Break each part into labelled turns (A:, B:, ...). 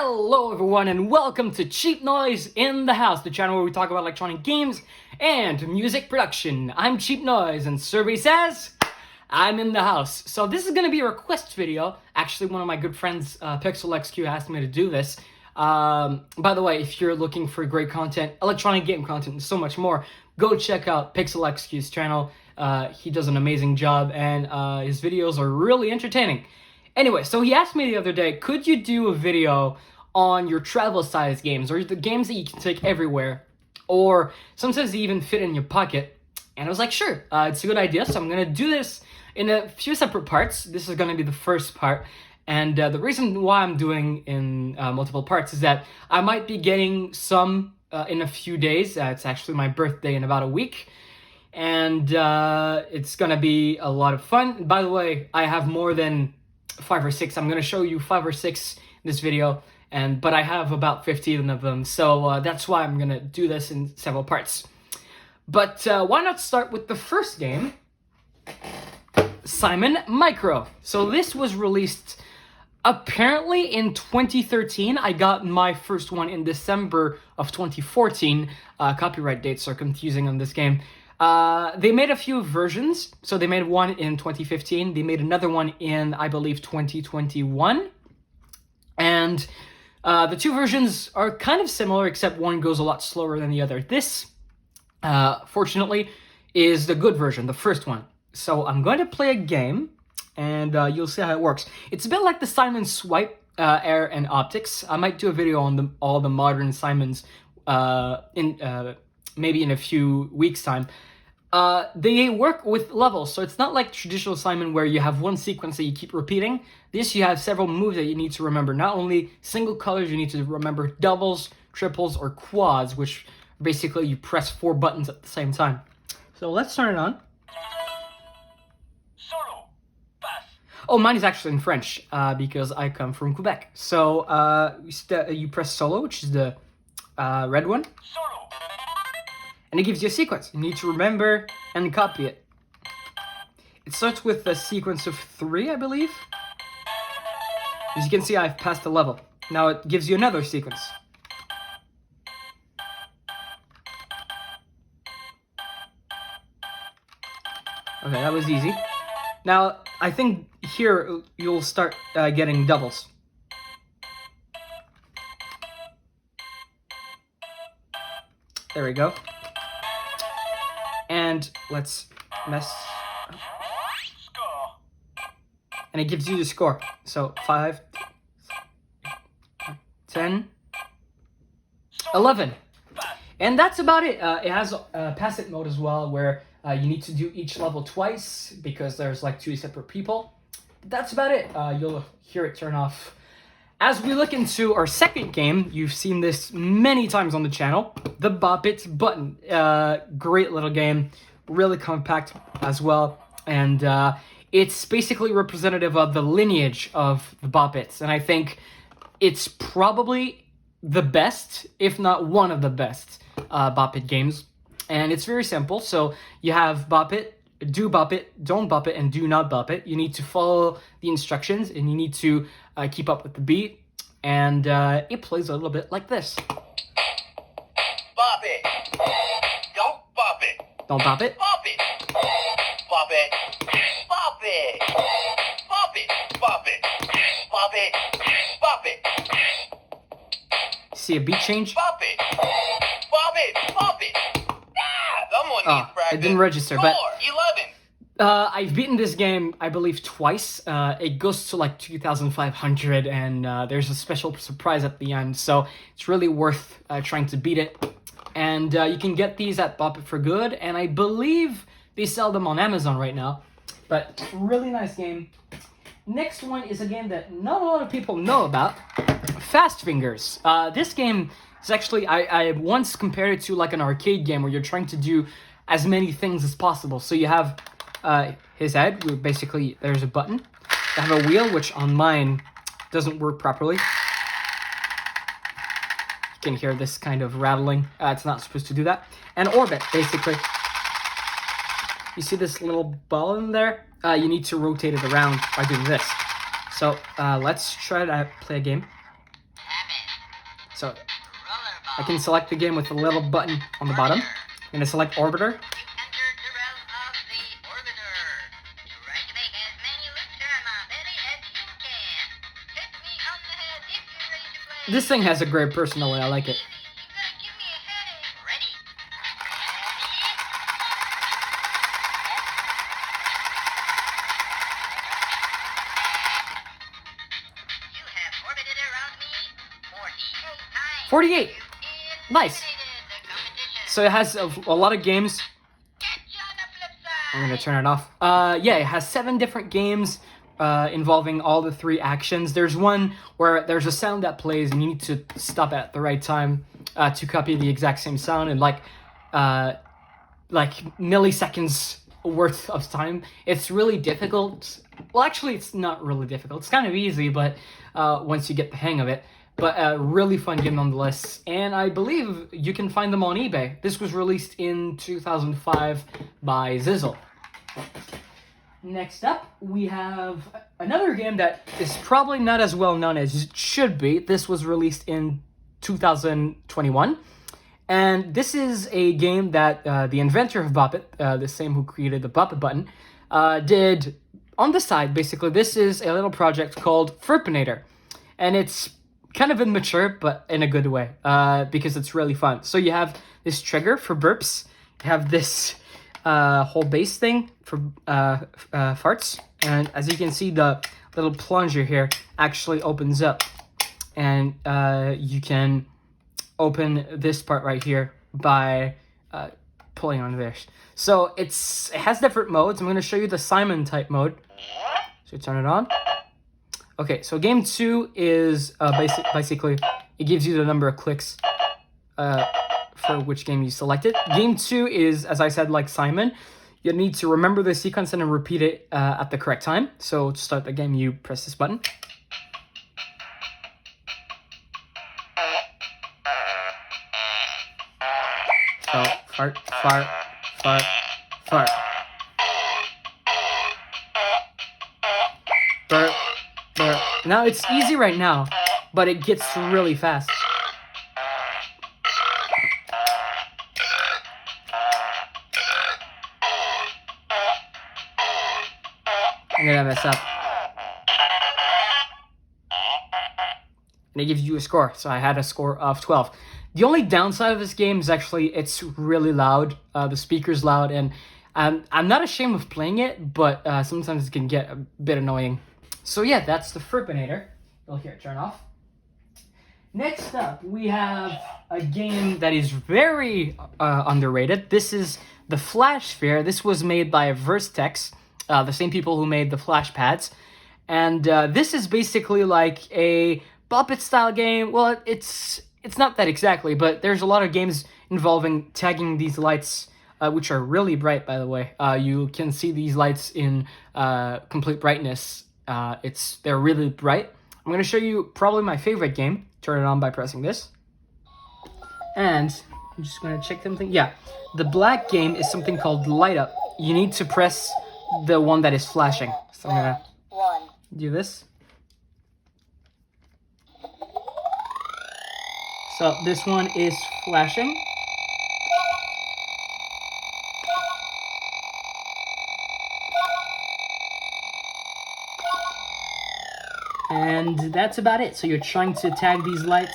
A: Hello everyone and welcome to Cheap Noise in the House, the channel where we talk about electronic games and music production. I'm Cheap Noise and survey says I'm in the house. So this is going to be a request video. Actually, one of my good friends, PixelXQ, asked me to do this. By the way, if you're looking for great content, electronic game content and so much more, go check out PixelXQ's channel. He does an amazing job and his videos are really entertaining. Anyway, so he asked me the other day, could you do a video on your travel size games, or the games that you can take everywhere, or sometimes they even fit in your pocket? And I was like, sure, it's a good idea, so I'm going to do this in a few separate parts. This is going to be the first part, and the reason why I'm doing in multiple parts is that I might be getting some in a few days. It's actually my birthday in about a week, and it's going to be a lot of fun. By the way, I have more than 5 or 6. I'm going to show you 5 or 6 in this video, but I have about 15 of them, so that's why I'm going to do this in several parts. But why not start with the first game, Simon Micro. So this was released apparently in 2013. I got my first one in December of 2014. Copyright dates are confusing on this game. They made a few versions. So they made one in 2015. They made another one in, I believe, 2021. And the two versions are kind of similar, except one goes a lot slower than the other. This, fortunately, is the good version, the first one. So I'm going to play a game, and you'll see how it works. It's a bit like the Simon Swipe Air and Optics. I might do a video on all the modern Simons maybe in a few weeks' time. They work with levels, so it's not like traditional Simon where you have one sequence that you keep repeating. This, you have several moves that you need to remember. Not only single colors, you need to remember doubles, triples, or quads, which basically you press 4 buttons at the same time. So let's turn it on. Oh, mine is actually in French, because I come from Quebec. So you press solo, which is the red one. And it gives you a sequence. You need to remember and copy it. It starts with a sequence of 3, I believe. As you can see, I've passed the level. Now it gives you another sequence. Okay, that was easy. Now, I think here you'll start getting doubles. There we go. And let's mess up. And it gives you the score. So 5, 10, 11. And that's about it. It has a pass it mode as well, where you need to do each level twice because there's like 2 separate people. But that's about it. You'll hear it turn off. As we look into our second game, you've seen this many times on the channel, the Bop It button. Great little game, really compact as well, and it's basically representative of the lineage of the Bop Its, and I think it's probably the best, if not one of the best, Bop It games. And it's very simple. So you have Bop It, do Bop It, don't Bop It, and do not Bop It. You need to follow the instructions, and you need to keep up with the beat, and it plays a little bit like this.
B: Bop it. Don't bop it.
A: Don't bop it.
B: Bop it. Bop it. Bop it. Bop it. Bop it. Bop it. Bop it.
A: See a beat change?
B: Bop it. Bop it. Bop it. Someone needs practice.
A: It didn't register, but
B: 11.
A: I've beaten this game, I believe, twice. It goes to like 2,500, and there's a special surprise at the end, so it's really worth trying to beat it. And you can get these at Bop It for Good, and I believe they sell them on Amazon right now. But really nice game. Next one is a game that not a lot of people know about, Fast Fingers. This game is actually, I once compared it to like an arcade game where you're trying to do as many things as possible. So you have his head, where basically there's a button. I have a wheel, which on mine doesn't work properly. You can hear this kind of rattling. It's not supposed to do that. And orbit, basically. You see this little ball in there? You need to rotate it around by doing this. So let's try to play a game. So I can select the game with the little button on the bottom. I'm going to select Orbiter. This thing has a great personality. I like it.
B: You have orbited around me
A: 48.
B: 48 times.
A: Nice. So it has a lot of games. I'm gonna turn it off. Yeah, it has 7 different games involving all the 3 actions. There's one where there's a sound that plays and you need to stop at the right time to copy the exact same sound in like milliseconds worth of time. It's really difficult. Well, actually, it's not really difficult. It's kind of easy, but once you get the hang of it. But a really fun game nonetheless, and I believe you can find them on eBay. This was released in 2005 by Zizzle. Next up, we have another game that is probably not as well known as it should be. This was released in 2021, and this is a game that the inventor of Bop It, the same who created the Bop It button, did on the side. Basically, this is a little project called Furpinator, and it's kind of immature, but in a good way, because it's really fun. So you have this trigger for burps, you have this whole base thing for farts, and as you can see, the little plunger here actually opens up, and you can open this part right here by pulling on this. So it has different modes. I'm going to show you the Simon type mode. So turn it on. Okay, so game 2 is basically, it gives you the number of clicks for which game you selected. Game 2 is, as I said, like Simon. You need to remember the sequence and then repeat it at the correct time. So to start the game, you press this button. So, fart, fart, fart, fart. Burp. Now it's easy right now, but it gets really fast. I'm gonna mess up. And it gives you a score, so I had a score of 12. The only downside of this game is actually it's really loud. The speaker's loud, and I'm not ashamed of playing it, but sometimes it can get a bit annoying. So yeah, that's the Furpinator. You'll hear it turn off. Next up, we have a game that is very underrated. This is the Flash Sphere. This was made by Verstex, the same people who made the Flash Pads. And this is basically like a Bop It style game. Well, it's not that exactly, but there's a lot of games involving tagging these lights, which are really bright, by the way. You can see these lights in complete brightness. They're really bright. I'm going to show you probably my favorite game. Turn it on by pressing this. And I'm just going to check something. Yeah, the black game is something called Light Up. You need to press the one that is flashing. So I'm going to do this. So this one is flashing. And that's about it. So you're trying to tag these lights.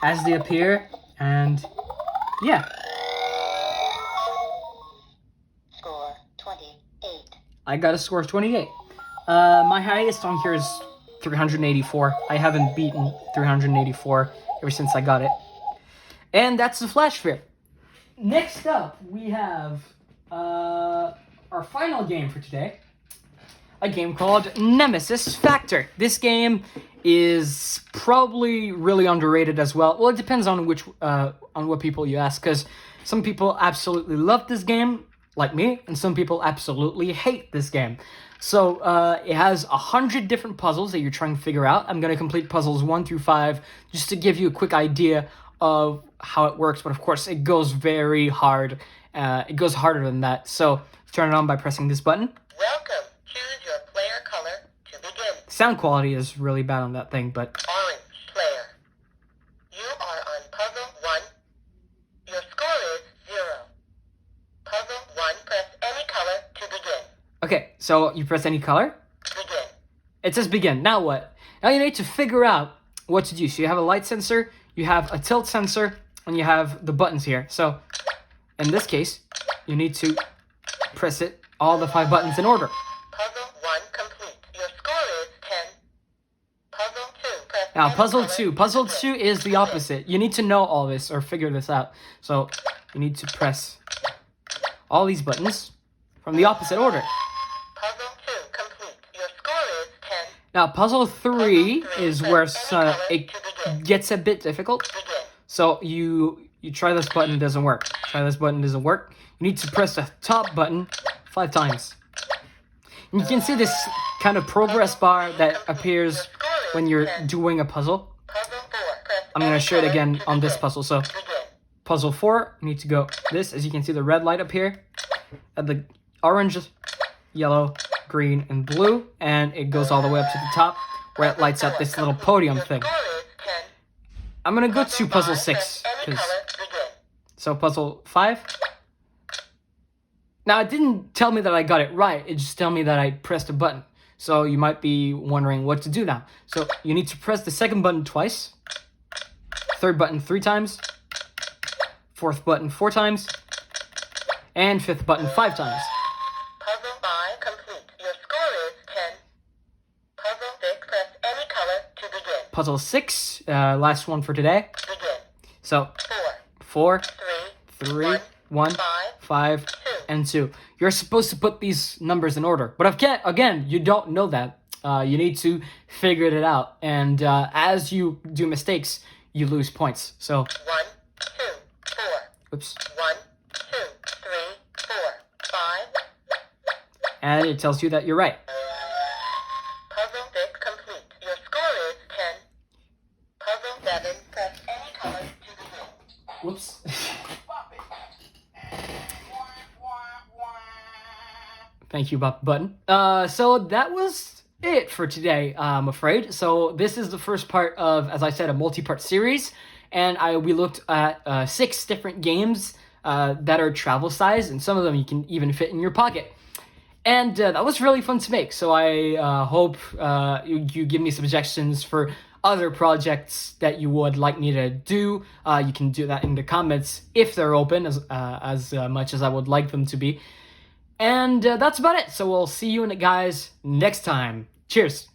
A: As they appear, and yeah.
B: Score 28.
A: I got a score of 28. My highest on here is 384. I haven't beaten 384 ever since I got it. And that's the Flash Sphere. Next up, we have our final game for today. A game called Nemesis Factor. This game is probably really underrated as well. Well, it depends on on what people you ask, because some people absolutely love this game, like me, and some people absolutely hate this game. So it has 100 different puzzles that you're trying to figure out. I'm going to complete puzzles 1 through 5 just to give you a quick idea of how it works, but of course it goes very hard. It goes harder than that. So turn it on by pressing this button.
B: Welcome. Choose your player color to
A: sound quality is really bad on that thing, but...
C: Orange player. You are on puzzle 1. Your score is 0. Puzzle 1, press any color to begin.
A: Okay, so you press any color.
C: Begin.
A: It says begin. Now what? Now you need to figure out what to do. So you have a light sensor, you have a tilt sensor, and you have the buttons here. So in this case, you need to press all the 5 buttons in order.
C: Puzzle 1 complete. Your score is 10. Puzzle 2, press
A: Now,
C: any
A: puzzle
C: color
A: 2.
C: to
A: Puzzle
C: begin.
A: 2 is the opposite. You need to know all this or figure this out. So you need to press all these buttons from the opposite order.
C: Puzzle 2 complete. Your score is 10.
A: Now, puzzle 3
C: Puzzle 3,
A: is
C: press
A: where
C: any color
A: it
C: to begin.
A: gets a bit difficult.
C: Begin.
A: So you try this button, it doesn't work. Try this button, doesn't work. You need to press the top button 5 times. And you can see this kind of progress bar that appears when you're doing a puzzle.
C: Puzzle 4, press
A: I'm going to
C: any
A: show it
C: color
A: again
C: to
A: on this
C: begin.
A: puzzle. So
C: Begin.
A: puzzle 4, you need to go this. As you can see, the red light up here, and the orange, yellow, green, and blue, and it goes all the way up to the top where it lights up this little podium
C: Your
A: thing.
C: score is 10.
A: I'm gonna go to puzzle
C: 5,
A: 6.
C: press any
A: 'cause-
C: color, begin.
A: So puzzle 5. Now it didn't tell me that I got it right. It just told me that I pressed a button. So you might be wondering what to do now. So you need to press the second button twice, third button 3 times, fourth button 4 times, and fifth button 5 times.
C: Puzzle 5 complete. Your score is 10. Puzzle 6, press any color to begin.
A: Puzzle 6, last one for today.
C: Begin.
A: So
C: 4,
A: 4,
C: 3,
A: 3, 1,
C: 5,
A: 5,
C: 2.
A: and 2. You're supposed to put these numbers in order. But again, you don't know that. You need to figure it out. And as you do mistakes, you lose points. So,
C: 1, 2, 4.
A: oops.
C: 1, 2, 3, 4, 5.
A: And it tells you that you're right.
C: Puzzle 6 complete. Your score is 10. Puzzle 7, press any color to begin.
A: Whoops.
B: Pop it. Wah, wah, wah.
A: Thank you, button. So that was it for today, I'm afraid. So this is the first part of, as I said, a multi-part series. And we looked at 6 different games that are travel size, and some of them you can even fit in your pocket. And that was really fun to make. So I hope you give me suggestions for other projects that you would like me to do. You can do that in the comments if they're open, as much as I would like them to be. And that's about it. So we'll see you guys next time. Cheers.